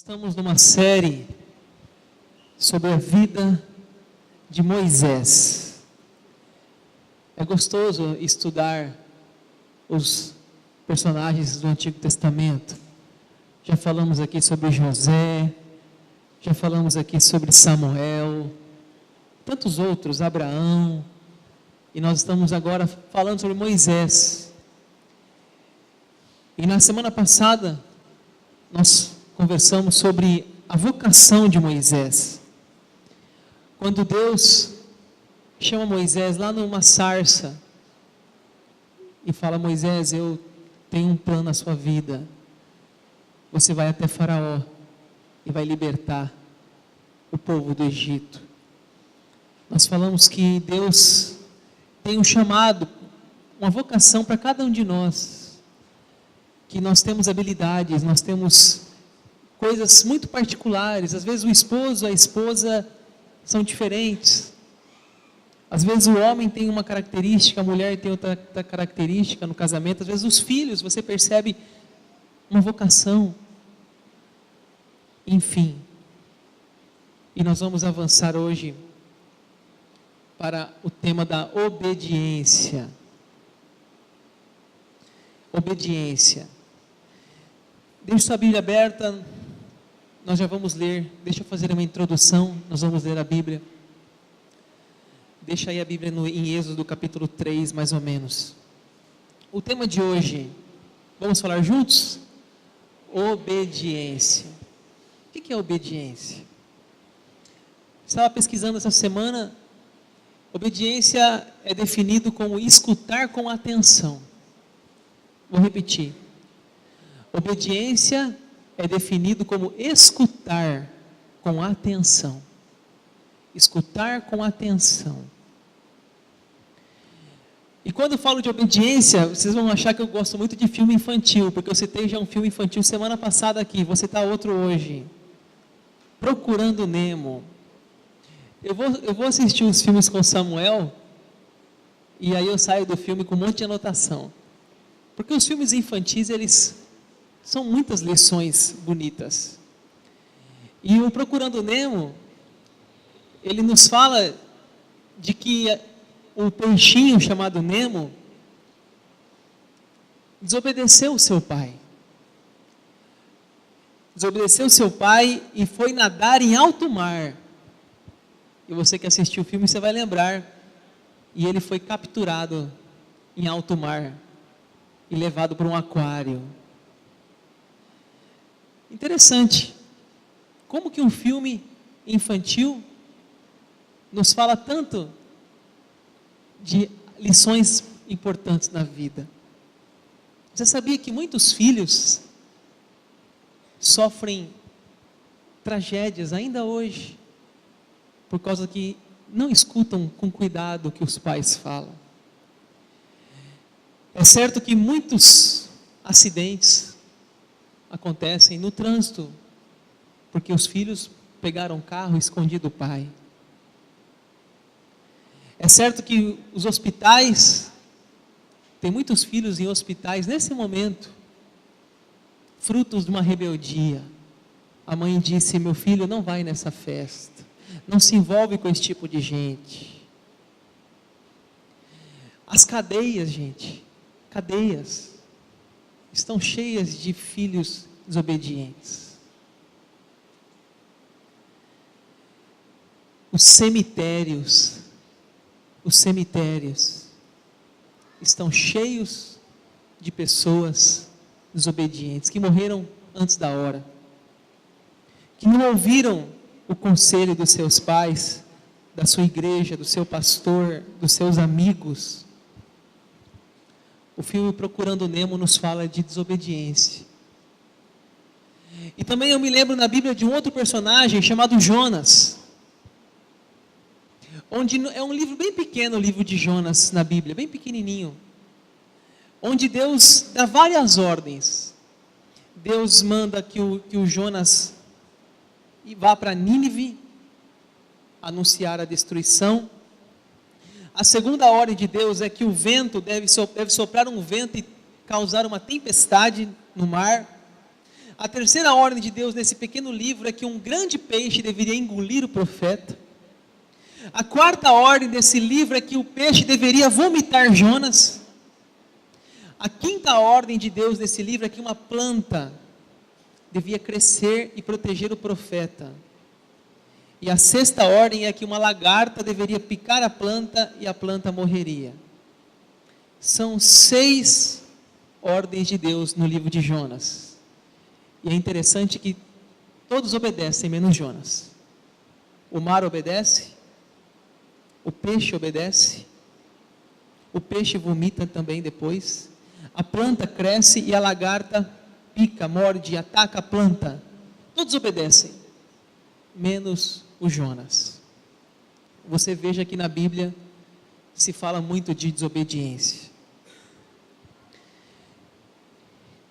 Estamos numa série sobre a vida de Moisés. É gostoso estudar os personagens do Antigo Testamento. Já falamos aqui sobre José, já falamos aqui sobre Samuel, tantos outros, Abraão, e nós estamos agora falando sobre Moisés. E na semana passada, nós conversamos sobre a vocação de Moisés. Quando Deus chama Moisés lá numa sarça e fala: Moisés, eu tenho um plano na sua vida. Você vai até Faraó e vai libertar o povo do Egito. Nós falamos que Deus tem um chamado, uma vocação para cada um de nós, que nós temos habilidades, nós temos coisas muito particulares. Às vezes o esposo, a esposa são diferentes. Às vezes o homem tem uma característica, a mulher tem outra característica no casamento. Às vezes os filhos, você percebe uma vocação. Enfim. E nós vamos avançar hoje para o tema da obediência. Obediência. Deixe sua Bíblia aberta. Nós já vamos ler, deixa eu fazer uma introdução, nós vamos ler a Bíblia. Deixa aí a Bíblia em Êxodo capítulo 3, mais ou menos. O tema de hoje, vamos falar juntos? Obediência. O que é obediência? Estava pesquisando essa semana. Obediência é definido como escutar com atenção. Vou repetir. Obediência é definido como escutar com atenção. Escutar com atenção. E quando eu falo de obediência, vocês vão achar que eu gosto muito de filme infantil, porque eu citei já um filme infantil semana passada aqui, vou citar outro hoje. Procurando Nemo. Eu vou assistir os filmes com Samuel, e aí eu saio do filme com um monte de anotação. Porque os filmes infantis, eles são muitas lições bonitas. E o Procurando Nemo, ele nos fala de que o peixinho chamado Nemo desobedeceu o seu pai. Desobedeceu o seu pai e foi nadar em alto mar. E você que assistiu o filme, você vai lembrar. E ele foi capturado em alto mar e levado para um aquário. Interessante, como que um filme infantil nos fala tanto de lições importantes na vida. Você sabia que muitos filhos sofrem tragédias ainda hoje, por causa que não escutam com cuidado o que os pais falam? É certo que muitos acidentes acontecem no trânsito, porque os filhos pegaram o carro e escondido do pai. É certo que os hospitais, tem muitos filhos em hospitais nesse momento, frutos de uma rebeldia. A mãe disse: meu filho, não vai nessa festa, não se envolve com esse tipo de gente. As cadeias, gente, cadeias, estão cheias de filhos desobedientes. Os cemitérios estão cheios de pessoas desobedientes, que morreram antes da hora, que não ouviram o conselho dos seus pais, da sua igreja, do seu pastor, dos seus amigos. O filme Procurando Nemo nos fala de desobediência. E também eu me lembro na Bíblia de um outro personagem chamado Jonas, onde é um livro bem pequeno, o livro de Jonas na Bíblia, bem pequenininho, onde Deus dá várias ordens. Deus manda que o Jonas vá para Nínive anunciar a destruição. A segunda ordem de Deus é que o vento deve soprar um vento e causar uma tempestade no mar. A terceira ordem de Deus nesse pequeno livro é que um grande peixe deveria engolir o profeta. A quarta ordem desse livro é que o peixe deveria vomitar Jonas. A quinta ordem de Deus nesse livro é que uma planta devia crescer e proteger o profeta. E a sexta ordem é que uma lagarta deveria picar a planta e a planta morreria. São 6 ordens de Deus no livro de Jonas. E é interessante que todos obedecem, menos Jonas. O mar obedece, o peixe obedece, o peixe vomita também depois, a planta cresce e a lagarta pica, morde, ataca a planta. Todos obedecem, menos o Jonas. Você veja que na Bíblia se fala muito de desobediência.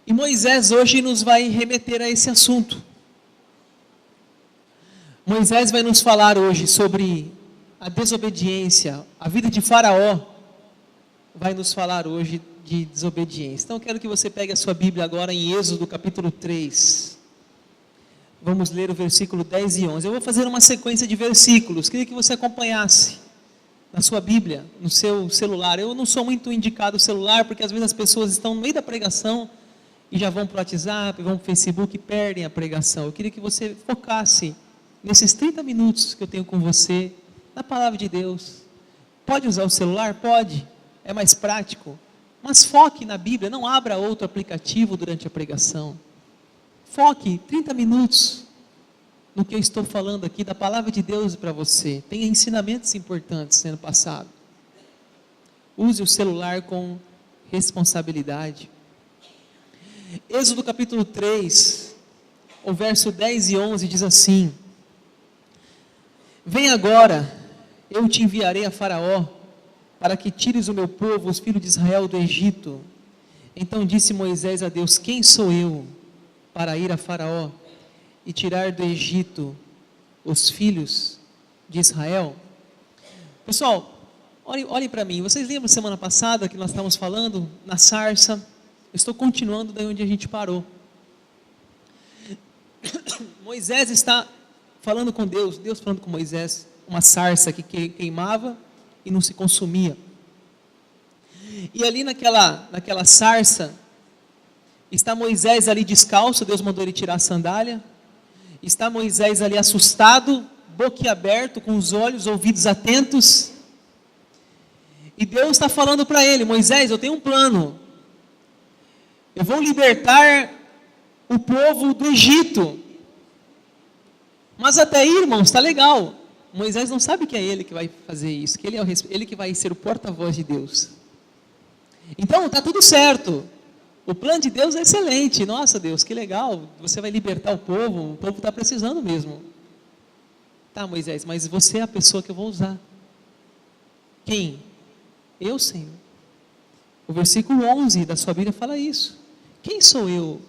E Moisés hoje nos vai remeter a esse assunto. Moisés vai nos falar hoje sobre a desobediência. A vida de Faraó vai nos falar hoje de desobediência. Então eu quero que você pegue a sua Bíblia agora em Êxodo capítulo 3. Vamos ler o versículo 10 e 11. Eu vou fazer uma sequência de versículos. Queria que você acompanhasse na sua Bíblia, no seu celular. Eu não sou muito indicado o celular, porque às vezes as pessoas estão no meio da pregação e já vão para o WhatsApp, vão para o Facebook e perdem a pregação. Eu queria que você focasse nesses 30 minutos que eu tenho com você, na palavra de Deus. Pode usar o celular? Pode. É mais prático. Mas foque na Bíblia, não abra outro aplicativo durante a pregação. Foque 30 minutos no que eu estou falando aqui, da palavra de Deus para você. Tem ensinamentos importantes sendo passados. Use o celular com responsabilidade. Êxodo capítulo 3, o verso 10 e 11 diz assim: Vem agora, eu te enviarei a Faraó, para que tires o meu povo, os filhos de Israel, do Egito. Então disse Moisés a Deus: Quem sou eu para ir a Faraó e tirar do Egito os filhos de Israel? Pessoal, olhem para mim. Vocês lembram semana passada que nós estávamos falando na sarça? Eu estou continuando daí onde a gente parou. Moisés está falando com Deus, Deus falando com Moisés, uma sarça que queimava e não se consumia. E ali naquela sarça, está Moisés ali descalço, Deus mandou ele tirar a sandália. Está Moisés ali assustado, boquiaberto, com os olhos, ouvidos atentos. E Deus está falando para ele: Moisés, eu tenho um plano. Eu vou libertar o povo do Egito. Mas até aí, irmãos, está legal. Moisés não sabe que é ele que vai fazer isso, que ele que vai ser o porta-voz de Deus. Então, está tudo certo. O plano de Deus é excelente. Nossa, Deus, que legal. Você vai libertar o povo está precisando mesmo. Tá, Moisés, mas você é a pessoa que eu vou usar. Quem? Eu, Senhor. O versículo 11 da sua Bíblia fala isso. Quem sou eu,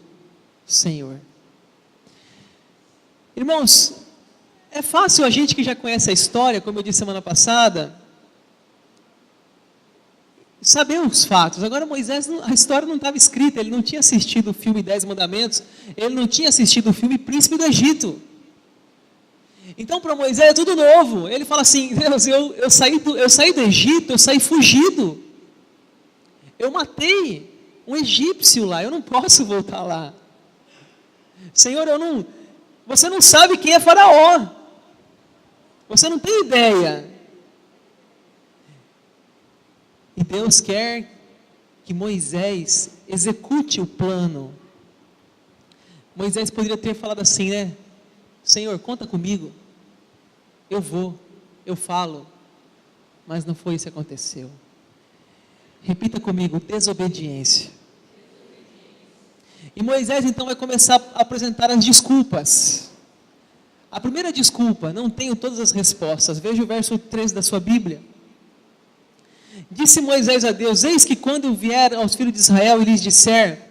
Senhor? Irmãos, é fácil a gente que já conhece a história, como eu disse semana passada, saber os fatos. Agora Moisés, a história não estava escrita, ele não tinha assistido o filme 10 Mandamentos, ele não tinha assistido o filme Príncipe do Egito. Então para Moisés é tudo novo. Ele fala assim: Deus, eu saí do Egito, eu saí fugido. Eu matei um egípcio lá, eu não posso voltar lá. Senhor, você não sabe quem é Faraó. Você não tem ideia. E Deus quer que Moisés execute o plano. Moisés poderia ter falado assim, né? Senhor, conta comigo. Eu vou, eu falo. Mas não foi isso que aconteceu. Repita comigo: desobediência. E Moisés então vai começar a apresentar as desculpas. A primeira desculpa: não tenho todas as respostas. Veja o verso 13 da sua Bíblia. Disse Moisés a Deus: eis que quando eu vier aos filhos de Israel e lhes disser: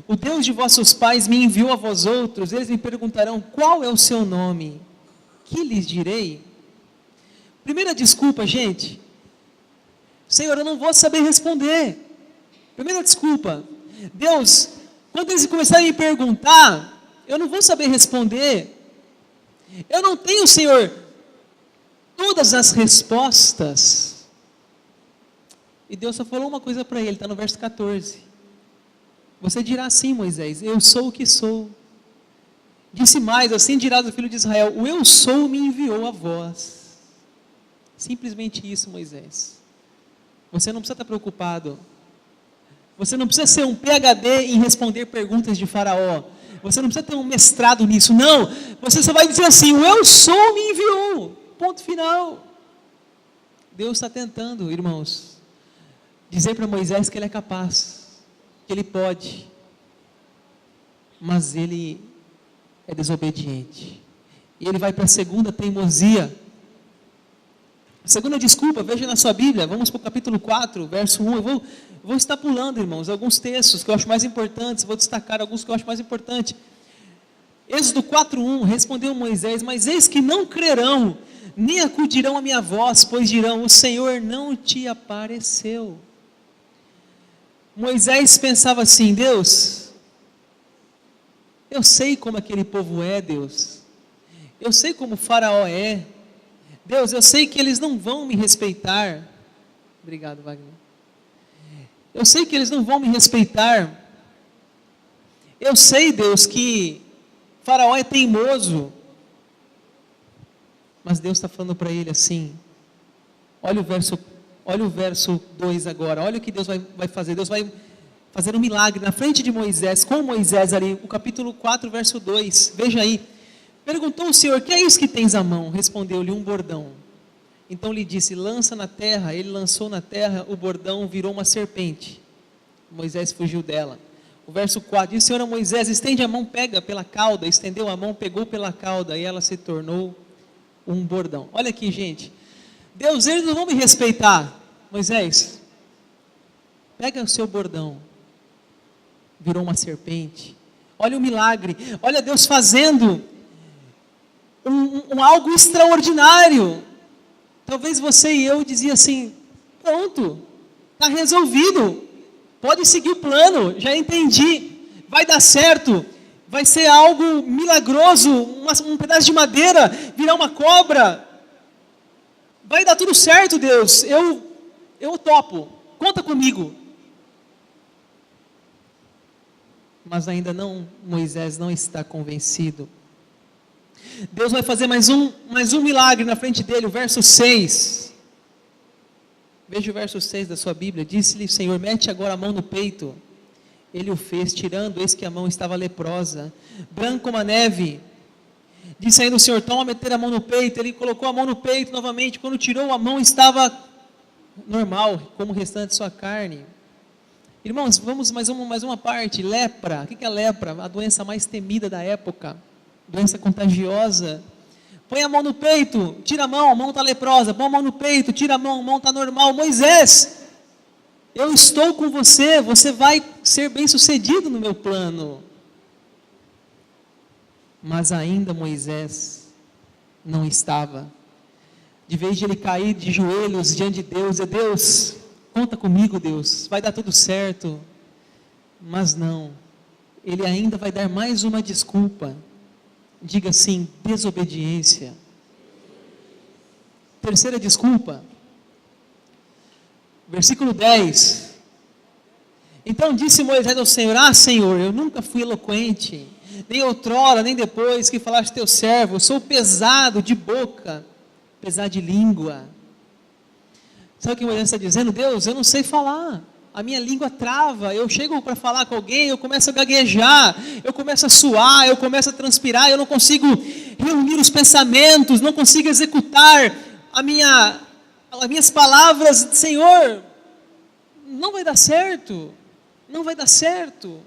o Deus de vossos pais me enviou a vós outros, eles me perguntarão: qual é o seu nome? Que lhes direi? Primeira desculpa, gente: Senhor, eu não vou saber responder. Primeira desculpa: Deus, quando eles começarem a me perguntar, eu não vou saber responder. Eu não tenho, Senhor, todas as respostas. E Deus só falou uma coisa para ele, está no verso 14. Você dirá assim, Moisés, eu sou o que sou. Disse mais, assim dirás o filho de Israel, o eu sou me enviou a vós. Simplesmente isso, Moisés. Você não precisa estar preocupado. Você não precisa ser um PhD em responder perguntas de Faraó. Você não precisa ter um mestrado nisso, não. Você só vai dizer assim, o eu sou me enviou. Ponto final. Deus está tentando, irmãos, dizer para Moisés que ele é capaz, que ele pode, mas ele é desobediente. E ele vai para a segunda teimosia. A segunda desculpa, veja na sua Bíblia, vamos para o capítulo 4, verso 1. Eu vou estar pulando, irmãos, alguns textos que eu acho mais importantes, vou destacar alguns que eu acho mais importantes. Êxodo 4:1, respondeu Moisés, mas eis que não crerão, nem acudirão à minha voz, pois dirão, o Senhor não te apareceu. Moisés pensava assim, Deus, eu sei como aquele povo é, Deus, eu sei como o Faraó é, Deus, eu sei que eles não vão me respeitar. Obrigado, Wagner. Eu sei que eles não vão me respeitar. Eu sei, Deus, que Faraó é teimoso. Mas Deus está falando para ele assim. Olha o verso 2 agora. Olha o que Deus vai fazer. Deus vai fazer um milagre na frente de Moisés, com Moisés ali. O capítulo 4, verso 2. Veja aí. Perguntou o Senhor, que é isso que tens à mão? Respondeu-lhe, um bordão. Então lhe disse, lança na terra. Ele lançou na terra, o bordão virou uma serpente. Moisés fugiu dela. O verso 4, disse o Senhor a Moisés, estende a mão, pega pela cauda. Estendeu a mão, pegou pela cauda, e ela se tornou um bordão. Olha aqui, gente. Deus, eles não vão me respeitar. Moisés, pega o seu bordão. Virou uma serpente. Olha o milagre. Olha Deus fazendo algo extraordinário. Talvez você e eu dizia assim, pronto, está resolvido, pode seguir o plano, já entendi, vai dar certo, vai ser algo milagroso, um pedaço de madeira virar uma cobra, vai dar tudo certo, Deus, eu topo, conta comigo. Mas ainda não, Moisés não está convencido. Deus vai fazer mais um milagre na frente dele, o verso 6. Veja o verso 6 da sua Bíblia. Disse-lhe o Senhor, mete agora a mão no peito. Ele o fez, tirando, eis que a mão estava leprosa, branco como a neve. Disse ainda o Senhor, toma meter a mão no peito. Ele colocou a mão no peito novamente. Quando tirou, a mão estava normal, como o restante de sua carne. Irmãos, vamos mais uma parte. Lepra. O que é a lepra? A doença mais temida da época. Doença contagiosa. Põe a mão no peito, tira a mão está leprosa. Põe a mão no peito, tira a mão está normal. Moisés, eu estou com você, você vai ser bem sucedido no meu plano. Mas ainda Moisés não estava. De vez de ele cair de joelhos diante de Deus, Deus, conta comigo, Deus, vai dar tudo certo. Mas não, ele ainda vai dar mais uma desculpa. Diga assim, desobediência. Terceira desculpa, versículo 10. Então disse Moisés ao Senhor, Senhor, eu nunca fui eloquente, nem outrora, nem depois que falaste teu servo, eu sou pesado de boca, pesado de língua. Sabe o que Moisés está dizendo? Deus, eu não sei falar. A minha língua trava, eu chego para falar com alguém, eu começo a gaguejar, eu começo a suar, eu começo a transpirar, eu não consigo reunir os pensamentos, não consigo executar as minhas palavras. Senhor, não vai dar certo, não vai dar certo.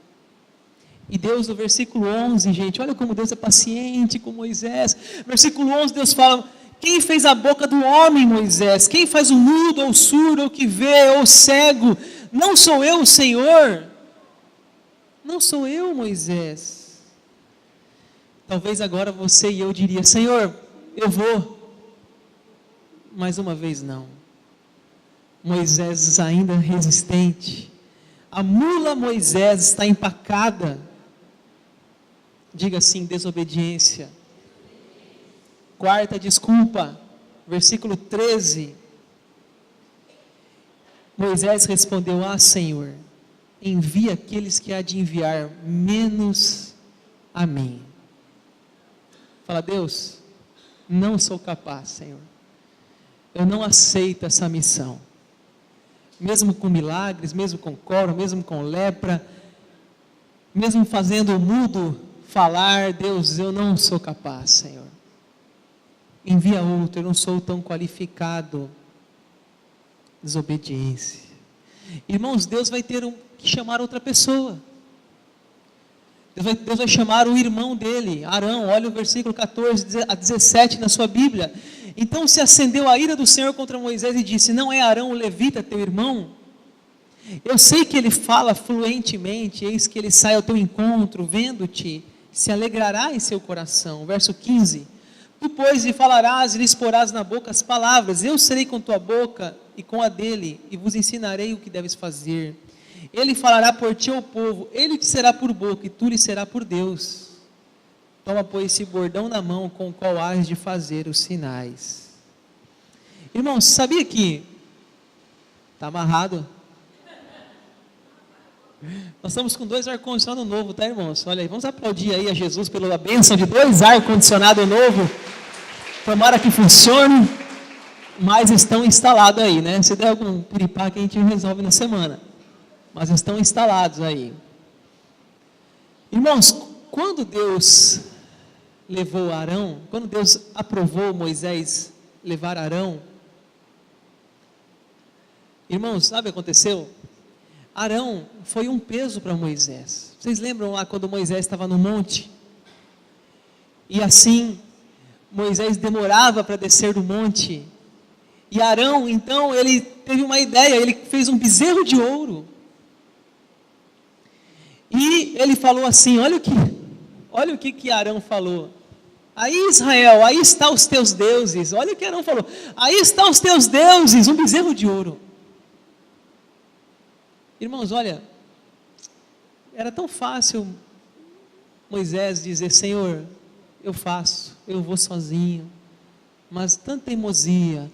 E Deus no versículo 11, gente, olha como Deus é paciente com Moisés. Versículo 11, Deus fala, quem fez a boca do homem, Moisés? Quem faz o mudo, ou o surdo, ou o que vê, ou o cego? Não sou eu, Senhor? Não sou eu, Moisés? Talvez agora você e eu diria, Senhor, eu vou. Mais uma vez não. Moisés ainda resistente. A mula Moisés está empacada. Diga assim: desobediência. Quarta desculpa, versículo 13. Moisés respondeu: ah, Senhor, envia aqueles que há de enviar, menos a mim. Fala: Deus, não sou capaz, Senhor. Eu não aceito essa missão. Mesmo com milagres, mesmo com coro, mesmo com lepra, mesmo fazendo o mudo falar, Deus, eu não sou capaz, Senhor. Envia outro, eu não sou tão qualificado. Desobediência. Irmãos, Deus vai ter que chamar outra pessoa. Deus vai chamar o irmão dele, Arão. Olha o versículo 14 a 17 na sua Bíblia. Então se acendeu a ira do Senhor contra Moisés e disse: não é Arão o levita teu irmão? Eu sei que ele fala fluentemente, eis que ele sai ao teu encontro, vendo-te, se alegrará em seu coração. Verso 15: tu, pois, lhe falarás e lhe exporás na boca as palavras, eu serei com tua boca e com a dele, e vos ensinarei o que deves fazer. Ele falará por ti ao povo, ele te será por boca, e tu lhe será por Deus. Toma, pois, esse bordão na mão, com o qual hás de fazer os sinais. Irmãos, sabia que está amarrado? Nós estamos com 2 ar-condicionados novos, tá, irmãos? Olha aí, vamos aplaudir aí a Jesus pela bênção de 2 ar-condicionados novos. Tomara que funcione, mas estão instalados aí, né? Se der algum piripá que a gente resolve na semana, mas estão instalados aí. Irmãos, quando Deus levou Arão, quando Deus aprovou Moisés levar Arão, irmãos, sabe o que aconteceu? Arão foi um peso para Moisés. Vocês lembram lá quando Moisés estava no monte? E assim, Moisés demorava para descer do monte. E Arão, então, ele teve uma ideia, ele fez um bezerro de ouro. E ele falou assim, olha o que Arão falou. Aí, Israel, aí está os teus deuses. Olha o que Arão falou. Aí estão os teus deuses, um bezerro de ouro. Irmãos, olha, era tão fácil Moisés dizer: Senhor, eu faço, eu vou sozinho. Mas tanta teimosia,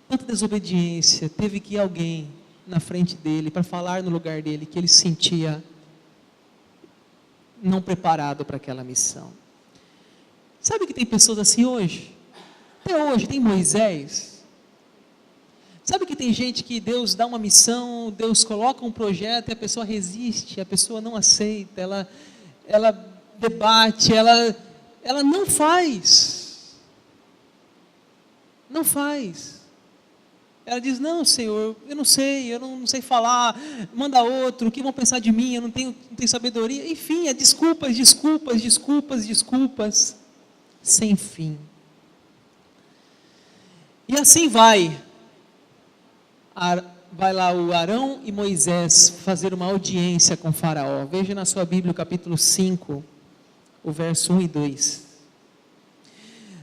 tanta desobediência, teve que ir alguém na frente dele para falar no lugar dele que ele se sentia não preparado para aquela missão. Sabe que tem pessoas assim hoje? Até hoje tem Moisés. Sabe que tem gente que Deus dá uma missão, Deus coloca um projeto e a pessoa resiste, a pessoa não aceita, ela debate, ela não faz. Não faz. Ela diz: não, Senhor, eu não sei falar, manda outro, o que vão pensar de mim, eu não tenho sabedoria. Enfim, é desculpas, sem fim. E assim vai lá o Arão e Moisés fazer uma audiência com Faraó. Veja na sua Bíblia o capítulo 5, o verso 1 e 2.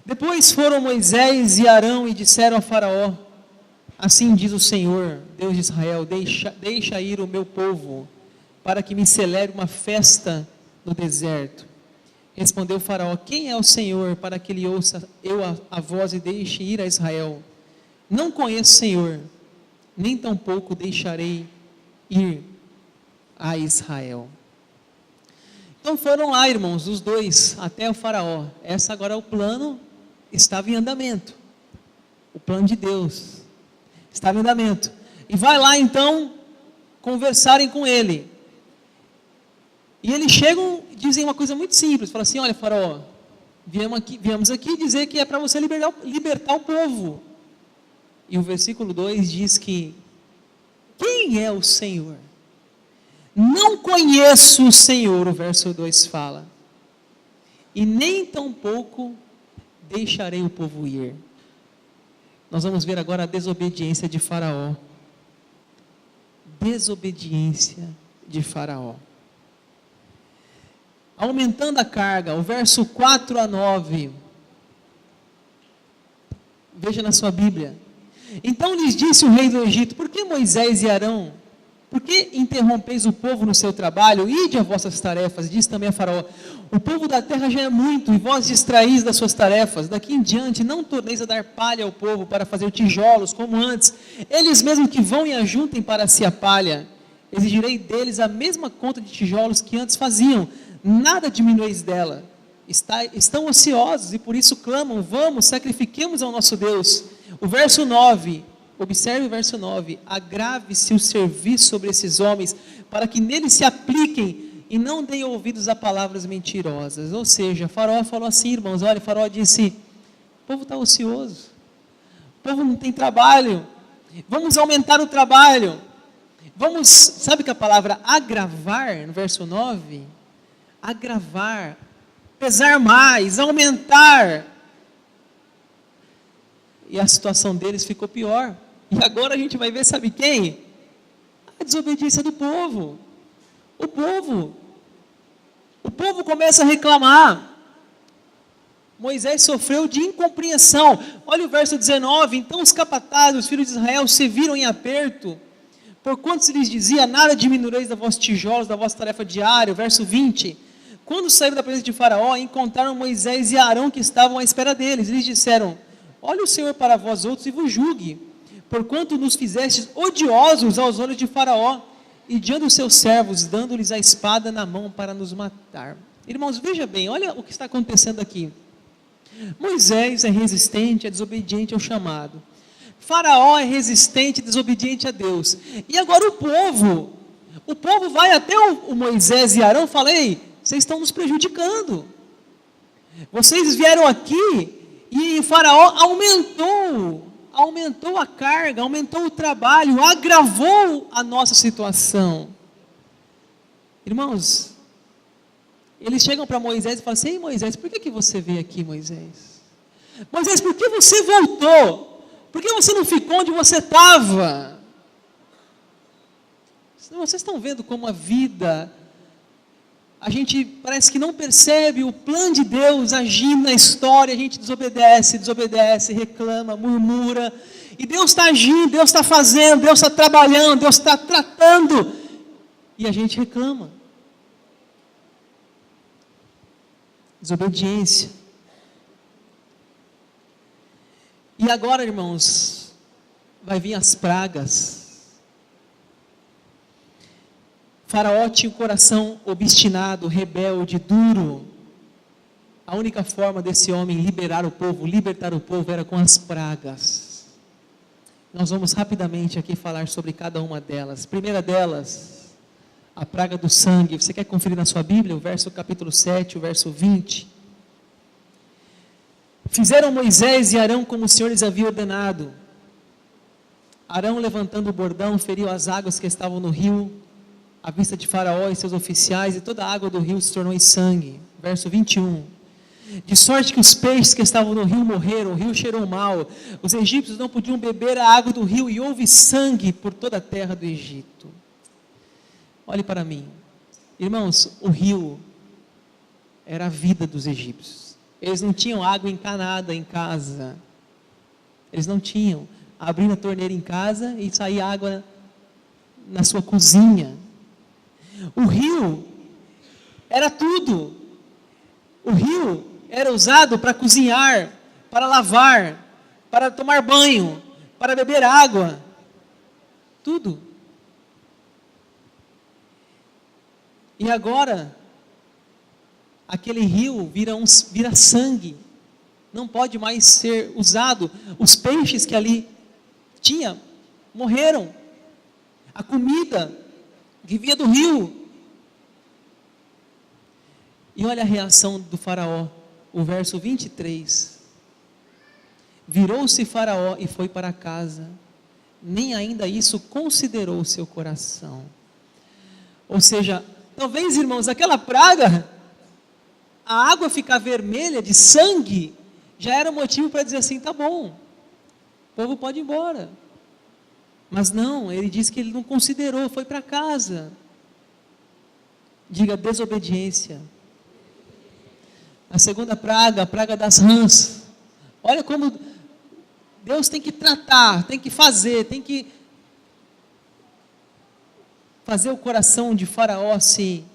Depois foram Moisés e Arão e disseram a Faraó: assim diz o Senhor, Deus de Israel, deixa ir o meu povo, para que me celebre uma festa no deserto. Respondeu Faraó: quem é o Senhor, para que ele ouça a voz e deixe ir a Israel? Não conheço o Senhor, nem tampouco deixarei ir a Israel. Então foram lá, irmãos, os dois, até o Faraó. Essa agora é o plano, estava em andamento. O plano de Deus estava em andamento. E vai lá então conversarem com ele. E eles chegam e dizem uma coisa muito simples. Falam assim: olha, Faraó, viemos aqui dizer que é para você libertar o povo. E o versículo 2 diz que: quem é o Senhor? Não conheço o Senhor, o verso 2 fala. E nem tampouco deixarei o povo ir. Nós vamos ver agora a desobediência de Faraó. Desobediência de Faraó. Aumentando a carga, o verso 4 a 9. Veja na sua Bíblia. Então lhes disse o rei do Egito: por que Moisés e Arão Por que interrompeis o povo no seu trabalho? Ide a vossas tarefas, diz também a Faraó. O povo da terra já é muito, e vós distraís das suas tarefas. Daqui em diante, não torneis a dar palha ao povo para fazer tijolos, como antes. Eles mesmos que vão e ajuntem para si a palha. Exigirei deles a mesma conta de tijolos que antes faziam. Nada diminueis dela. Estão ociosos e por isso clamam, vamos, sacrifiquemos ao nosso Deus. O verso 9... Observe o verso 9, agrave-se o serviço sobre esses homens, para que neles se apliquem e não deem ouvidos a palavras mentirosas. Ou seja, Faraó falou assim, irmãos, olha, Faraó disse, o povo está ocioso, o povo não tem trabalho, vamos aumentar o trabalho, vamos, sabe que a palavra agravar, no verso 9, agravar, pesar mais, aumentar, e a situação deles ficou pior. E agora a gente vai ver, sabe quem? A desobediência do povo. O povo começa a reclamar. Moisés sofreu de incompreensão. Olha o verso 19. Então os capatazes, os filhos de Israel, se viram em aperto, porquanto se lhes dizia, nada diminuireis da vossos tijolos, da vossa tarefa diária. O verso 20. Quando saíram da presença de Faraó, encontraram Moisés e Arão que estavam à espera deles. Eles disseram, olha o Senhor para vós outros e vos julgue, porquanto nos fizestes odiosos aos olhos de Faraó, e diante dos seus servos, dando-lhes a espada na mão para nos matar. Irmãos, veja bem, olha o que está acontecendo aqui. Moisés é resistente, é desobediente ao chamado. Faraó é resistente, desobediente a Deus. E agora o povo vai até o Moisés e Arão e fala, ei, vocês estão nos prejudicando. Vocês vieram aqui e Faraó aumentou a carga, aumentou o trabalho, agravou a nossa situação. Irmãos, eles chegam para Moisés e falam assim, ei Moisés, por que você veio aqui, Moisés? Moisés, por que você voltou? Por que você não ficou onde você estava? Vocês estão vendo como a vida, a gente parece que não percebe o plano de Deus agindo na história, a gente desobedece, reclama, murmura, e Deus está agindo, Deus está fazendo, Deus está trabalhando, Deus está tratando, e a gente reclama. Desobediência. E agora, irmãos, vai vir as pragas. Faraó tinha um coração obstinado, rebelde, duro. A única forma desse homem libertar o povo era com as pragas. Nós vamos rapidamente aqui falar sobre cada uma delas. Primeira delas, a praga do sangue. Você quer conferir na sua Bíblia? O verso capítulo 7, o verso 20. Fizeram Moisés e Arão como o Senhor lhes havia ordenado. Arão, levantando o bordão, feriu as águas que estavam no rio, à vista de Faraó e seus oficiais, e toda a água do rio se tornou em sangue. Verso 21. De sorte que os peixes que estavam no rio morreram, o rio cheirou mal, os egípcios não podiam beber a água do rio, e houve sangue por toda a terra do Egito. Olhe para mim, irmãos, o rio era a vida dos egípcios. Eles não tinham água encanada em casa, eles não tinham, abrindo a torneira em casa e saía água na sua cozinha. O rio era tudo. O rio era usado para cozinhar, para lavar, para tomar banho, para beber água, tudo. E agora, aquele rio vira sangue, não pode mais ser usado. Os peixes que ali tinha morreram. A comida que vinha do rio. E olha a reação do Faraó, o verso 23. Virou-se Faraó e foi para casa, nem ainda isso considerou o seu coração. Ou seja, talvez, irmãos, aquela praga, a água ficar vermelha de sangue, já era motivo para dizer assim, tá bom, o povo pode ir embora. Mas não, ele diz que ele não considerou, foi para casa. Diga desobediência. A segunda praga, a praga das rãs. Olha como Deus tem que tratar, tem que fazer, tem que fazer o coração de Faraó ser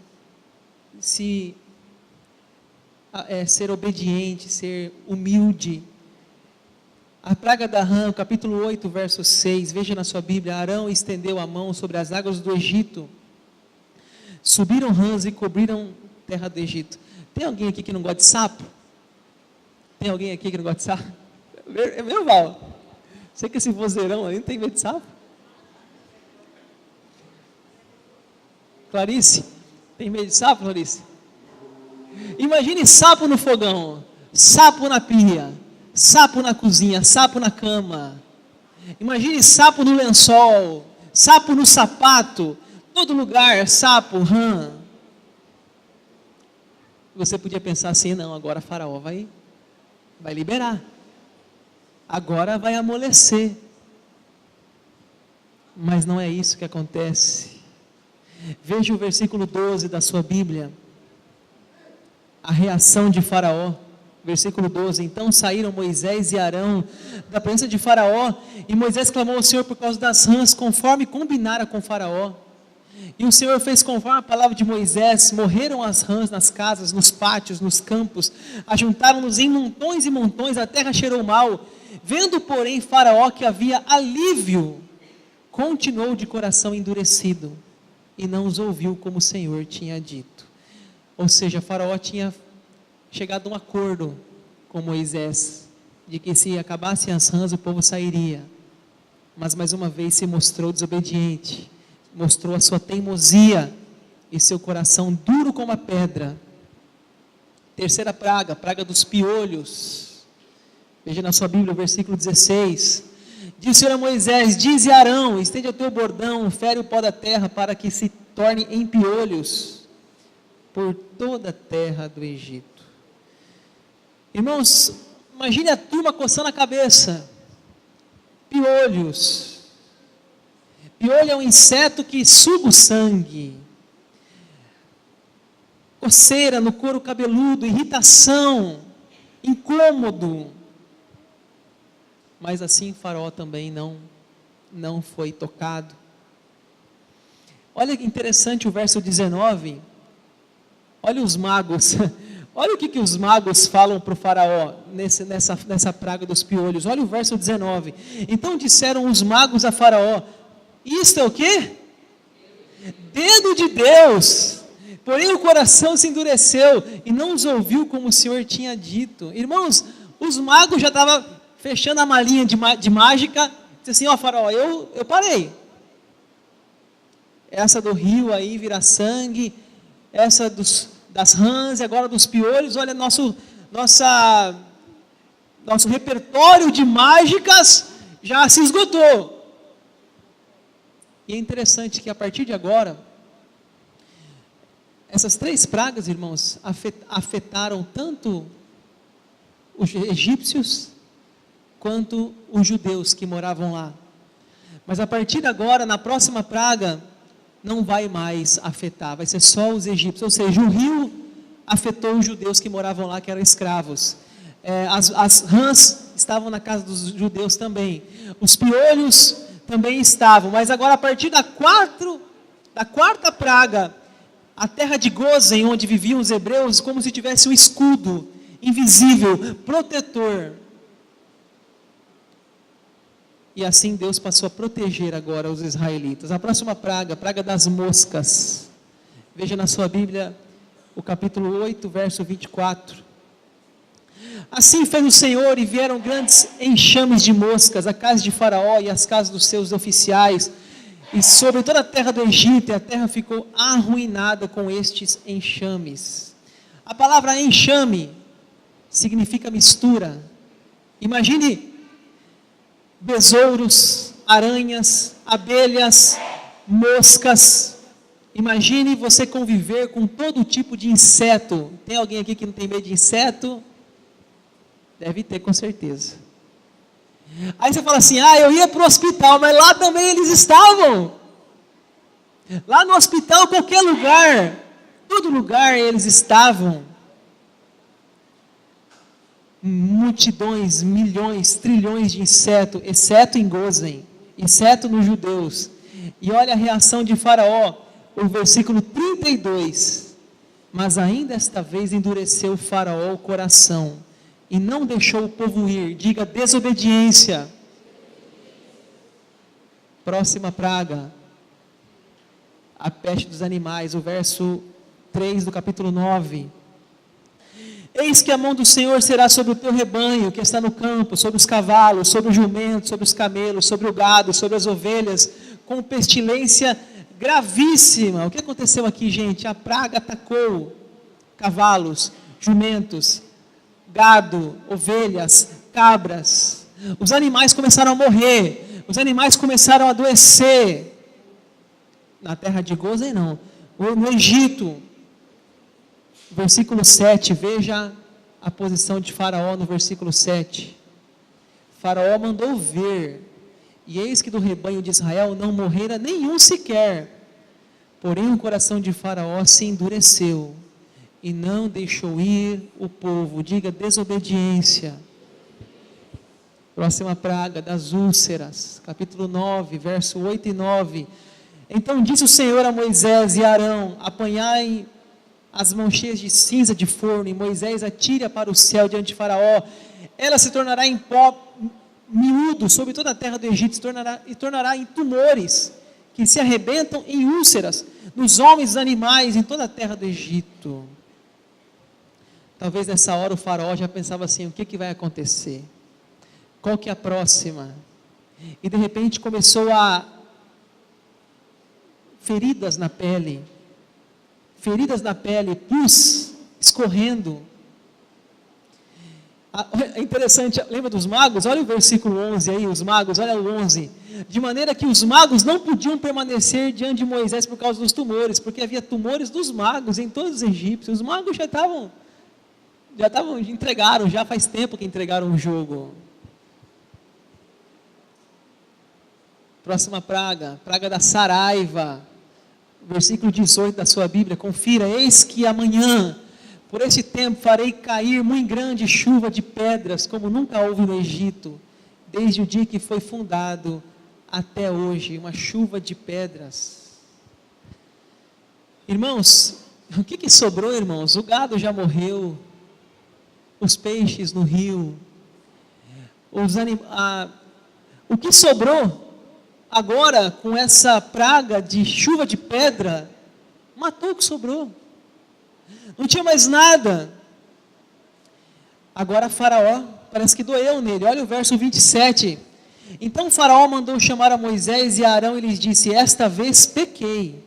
obediente, ser humilde. A praga da rã, capítulo 8, verso 6, veja na sua Bíblia: Arão estendeu a mão sobre as águas do Egito, subiram rãs e cobriram terra do Egito. Tem alguém aqui que não gosta de sapo? Tem alguém aqui que não gosta de sapo? É meu, Val? Sei que esse vozeirão aí não tem medo de sapo? Clarice, tem medo de sapo, Clarice? Imagine sapo no fogão, sapo na pia, sapo na cozinha, sapo na cama. Imagine sapo no lençol, sapo no sapato, todo lugar, sapo, rã. Você podia pensar assim: não, agora Faraó vai liberar, agora vai amolecer. Mas não é isso que acontece. Veja o versículo 12 da sua Bíblia, a reação de Faraó. Versículo 12: então saíram Moisés e Arão da presença de Faraó, e Moisés clamou ao Senhor por causa das rãs, conforme combinara com Faraó. E o Senhor fez conforme a palavra de Moisés. Morreram as rãs nas casas, nos pátios, nos campos, ajuntaram-nos em montões e montões, a terra cheirou mal. Vendo, porém, Faraó que havia alívio, continuou de coração endurecido, e não os ouviu como o Senhor tinha dito. Ou seja, Faraó tinha chegado a um acordo com Moisés, de que se acabassem as rãs, o povo sairia. Mas mais uma vez se mostrou desobediente, mostrou a sua teimosia e seu coração duro como a pedra. Terceira praga, praga dos piolhos. Veja na sua Bíblia o versículo 16. Disse o Senhor a Moisés: dize a Arão, estende o teu bordão, fere o pó da terra, para que se torne em piolhos por toda a terra do Egito. Irmãos, imagine a turma coçando a cabeça. Piolhos. Piolho é um inseto que suga o sangue. Coceira no couro cabeludo, irritação, incômodo. Mas assim Faraó também não foi tocado. Olha que interessante o verso 19. Olha os magos. Olha o que os magos falam para o Faraó nessa praga dos piolhos. Olha o verso 19. Então disseram os magos a Faraó: isto é o quê? Dedo de Deus. Porém o coração se endureceu e não os ouviu como o Senhor tinha dito. Irmãos, os magos já estavam fechando a malinha de mágica. Disse assim: ó Faraó, eu parei. Essa do rio aí vira sangue, essa das rãs e agora dos piolhos. Olha, nosso repertório de mágicas já se esgotou. E é interessante que a partir de agora, essas três pragas, irmãos, afetaram tanto os egípcios quanto os judeus que moravam lá. Mas a partir de agora, na próxima praga, não vai mais afetar, vai ser só os egípcios. Ou seja, o rio afetou os judeus que moravam lá, que eram escravos. As rãs estavam na casa dos judeus também. Os piolhos também estavam, mas agora a partir da quarta praga, a terra de Gozen, onde viviam os hebreus, como se tivesse um escudo invisível, protetor. E assim Deus passou a proteger agora os israelitas. A próxima praga, a praga das moscas. Veja na sua Bíblia o capítulo 8, verso 24. Assim fez o Senhor, e vieram grandes enxames de moscas à casa de Faraó e às casas dos seus oficiais, e sobre toda a terra do Egito, e a terra ficou arruinada com estes enxames. A palavra enxame significa mistura. Imagine besouros, aranhas, abelhas, moscas. Imagine você conviver com todo tipo de inseto. Tem alguém aqui que não tem medo de inseto? Deve ter, com certeza. Aí você fala assim: eu ia para o hospital, mas lá também eles estavam. Lá no hospital, qualquer lugar, todo lugar eles estavam. Multidões, milhões, trilhões de insetos, exceto em Gozen, exceto nos judeus. E olha a reação de Faraó. o versículo 32. Mas ainda esta vez endureceu o Faraó o coração, e não deixou o povo ir. Diga: desobediência. Próxima praga, a peste dos animais, o verso 3 do capítulo 9. Eis que a mão do Senhor será sobre o teu rebanho, que está no campo, sobre os cavalos, sobre os jumentos, sobre os camelos, sobre o gado, sobre as ovelhas, com pestilência gravíssima. O que aconteceu aqui, gente? A praga atacou cavalos, jumentos, gado, ovelhas, cabras. Os animais começaram a morrer, os animais começaram a adoecer. Na terra de Gozem não, no Egito. Versículo 7, veja a posição de Faraó no versículo 7. Faraó mandou ver, e eis que do rebanho de Israel não morrera nenhum sequer. Porém o coração de Faraó se endureceu, e não deixou ir o povo. Diga: desobediência. Próxima praga, das úlceras, capítulo 9, verso 8 e 9. Então disse o Senhor a Moisés e a Arão: apanhai as mãos cheias de cinza de forno, e Moisés atire para o céu diante de Faraó. Ela se tornará em pó miúdo sobre toda a terra do Egito, e tornará em tumores, que se arrebentam em úlceras, nos homens e animais, em toda a terra do Egito. Talvez nessa hora o Faraó já pensava assim: o que vai acontecer? Qual que é a próxima? E de repente começou a feridas na pele, pus escorrendo. É interessante, lembra dos magos? Olha o versículo 11 aí, os magos, olha o 11. De maneira que os magos não podiam permanecer diante de Moisés por causa dos tumores, porque havia tumores dos magos em todos os egípcios. Os magos entregaram, já faz tempo que entregaram o jogo. Próxima praga, praga da saraiva. Versículo 18 da sua Bíblia, confira: eis que amanhã, por esse tempo, farei cair muito grande chuva de pedras, como nunca houve no Egito, desde o dia que foi fundado até hoje. Uma chuva de pedras. Irmãos, o que sobrou, irmãos? O gado já morreu, os peixes no rio, o que sobrou agora, com essa praga de chuva de pedra, matou o que sobrou. Não tinha mais nada. Agora Faraó, parece que doeu nele. Olha o verso 27. Então Faraó mandou chamar a Moisés e a Arão e lhes disse: esta vez pequei.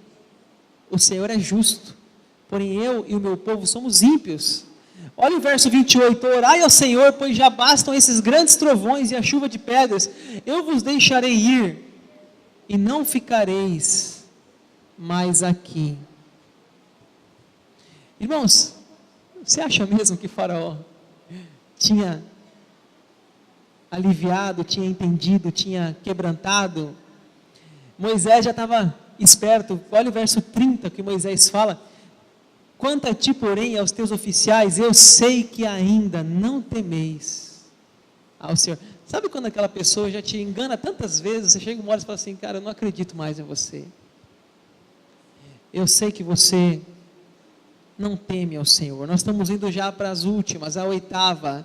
O Senhor é justo, porém eu e o meu povo somos ímpios. Olha o verso 28. Orai ao Senhor, pois já bastam esses grandes trovões e a chuva de pedras. Eu vos deixarei ir, e não ficareis mais aqui. Irmãos, você acha mesmo que Faraó tinha aliviado, tinha entendido, tinha quebrantado? Moisés já estava esperto. Olha o verso 30 que Moisés fala: quanto a ti, porém, aos teus oficiais, eu sei que ainda não temeis ao Senhor. Sabe quando aquela pessoa já te engana tantas vezes, você chega uma hora e fala assim: cara, eu não acredito mais em você. Eu sei que você não teme ao Senhor. Nós estamos indo já para as últimas, a oitava,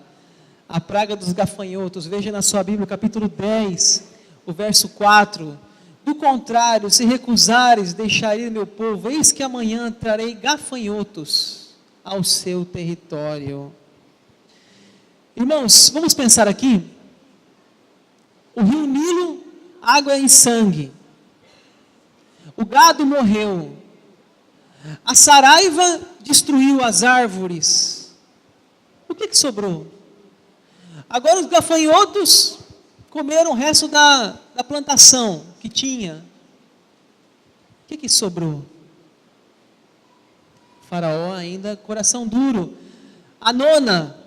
a praga dos gafanhotos. Veja na sua Bíblia, capítulo 10, o verso 4. Do contrário, se recusares deixar ir meu povo, eis que amanhã trarei gafanhotos ao seu território. Irmãos, vamos pensar aqui. O rio Nilo, água em sangue. O gado morreu. A saraiva destruiu as árvores. O que sobrou? Agora os gafanhotos comeram o resto da plantação que tinha. O que sobrou? Faraó ainda, coração duro. A nona,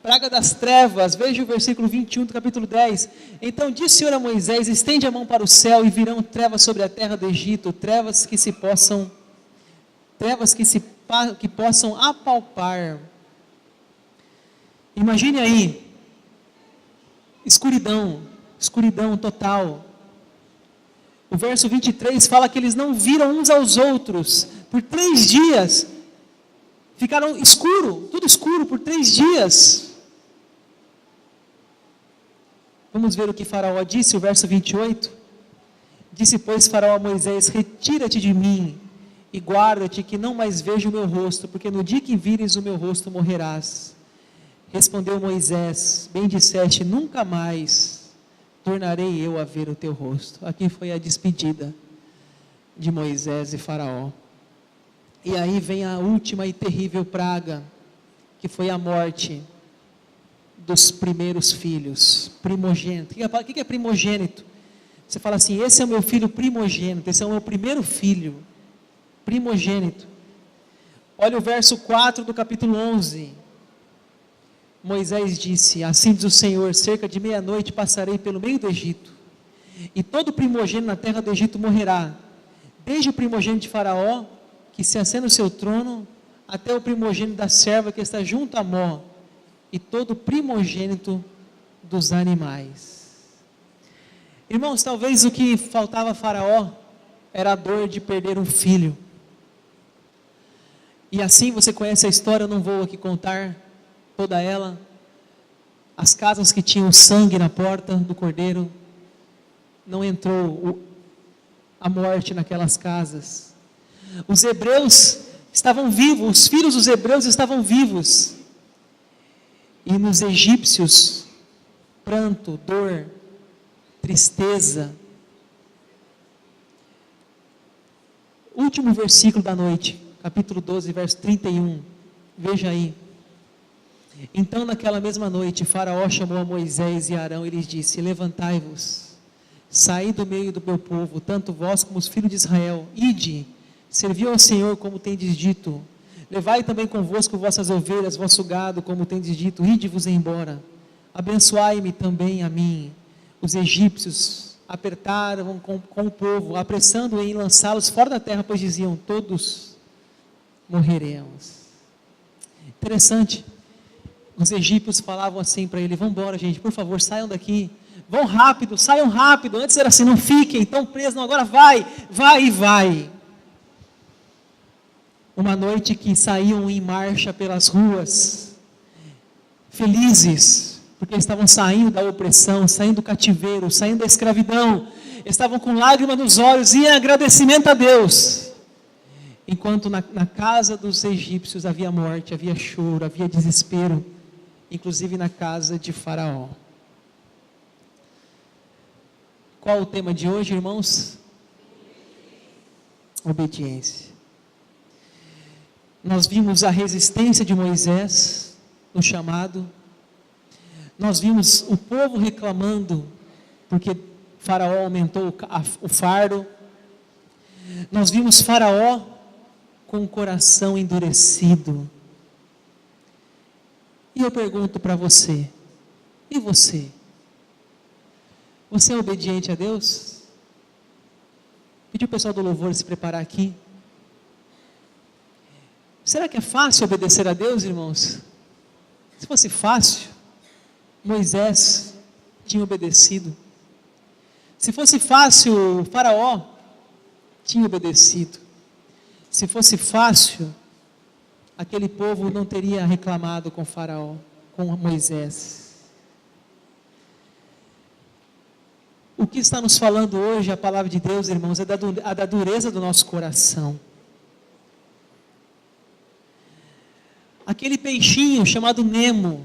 praga das trevas. Veja o versículo 21 do capítulo 10. Então disse o Senhor a Moisés: estende a mão para o céu e virão trevas sobre a terra do Egito, trevas que possam apalpar. Imagine aí, escuridão total. O verso 23 fala que eles não viram uns aos outros por 3 dias. Ficaram escuro, tudo escuro por 3 dias. Vamos ver o que Faraó disse, o verso 28. Disse, pois, Faraó a Moisés: retira-te de mim e guarda-te que não mais veja o meu rosto, porque no dia que vires o meu rosto morrerás. Respondeu Moisés: bem disseste, nunca mais tornarei eu a ver o teu rosto. Aqui foi a despedida de Moisés e Faraó. E aí vem a última e terrível praga, que foi a morte dos primeiros filhos, primogênito. O que é primogênito? Você fala assim, esse é o meu filho primogênito, esse é o meu primeiro filho, primogênito. Olha o verso 4 do capítulo 11. Moisés disse, assim diz o Senhor, cerca de meia-noite passarei pelo meio do Egito, e todo primogênito na terra do Egito morrerá, desde o primogênito de Faraó, que se assenta no seu trono, até o primogênito da serva que está junto a Mó, e todo primogênito dos animais. Irmãos, talvez o que faltava a Faraó era a dor de perder um filho. E assim você conhece a história, eu não vou aqui contar toda ela. As casas que tinham sangue na porta do cordeiro, não entrou a morte naquelas casas. Os hebreus estavam vivos, os filhos dos hebreus estavam vivos. E nos egípcios, pranto, dor, tristeza. Último versículo da noite, capítulo 12, verso 31. Veja aí. Então naquela mesma noite, Faraó chamou a Moisés e Arão e lhes disse, levantai-vos, saí do meio do meu povo, tanto vós como os filhos de Israel, ide, servi ao Senhor como tendes dito, levai também convosco vossas ovelhas, vosso gado, como tendes dito, ide-vos embora, abençoai-me também a mim. Os egípcios apertaram com o povo, apressando em lançá-los fora da terra, pois diziam, todos morreremos. Interessante, os egípcios falavam assim para ele, vamos embora gente, por favor, saiam daqui, vão rápido, saiam rápido. Antes era assim, não fiquem, estão presos, não, agora vai e vai. Uma noite que saíam em marcha pelas ruas, felizes, porque estavam saindo da opressão, saindo do cativeiro, saindo da escravidão, estavam com lágrimas nos olhos e em agradecimento a Deus, enquanto na casa dos egípcios havia morte, havia choro, havia desespero, inclusive na casa de Faraó. Qual o tema de hoje, irmãos? Obediência. Nós vimos a resistência de Moisés no chamado, nós vimos o povo reclamando, porque Faraó aumentou o fardo, nós vimos Faraó com o coração endurecido, e eu pergunto para você, e você? Você é obediente a Deus? Pedi o pessoal do louvor se preparar aqui. Será que é fácil obedecer a Deus, irmãos? Se fosse fácil, Moisés tinha obedecido. Se fosse fácil, Faraó tinha obedecido. Se fosse fácil, aquele povo não teria reclamado com Faraó, com Moisés. O que está nos falando hoje, a palavra de Deus, irmãos, é da dureza do nosso coração. Aquele peixinho chamado Nemo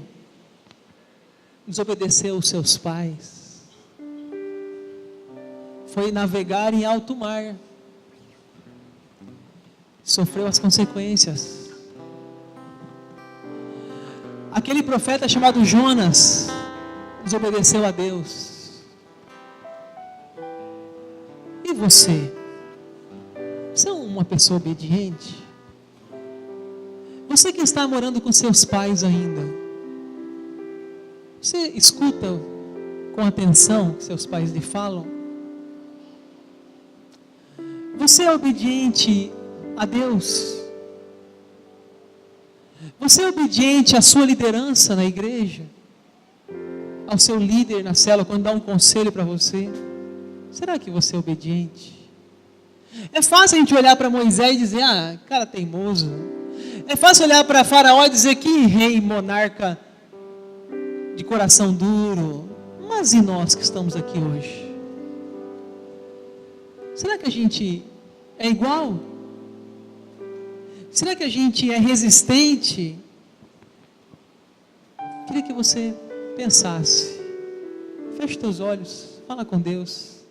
desobedeceu os seus pais, foi navegar em alto mar, sofreu as consequências. Aquele profeta chamado Jonas desobedeceu a Deus. E você? Você é uma pessoa obediente? Você que está morando com seus pais ainda, você escuta com atenção o que seus pais lhe falam? Você é obediente a Deus? Você é obediente à sua liderança na igreja? Ao seu líder na célula, quando dá um conselho para você? Será que você é obediente? É fácil a gente olhar para Moisés e dizer, cara teimoso. É fácil olhar para Faraó e dizer, que rei monarca de coração duro. Mas e nós que estamos aqui hoje? Será que a gente é igual? Será que a gente é resistente? Queria que você pensasse. Feche teus olhos, fala com Deus.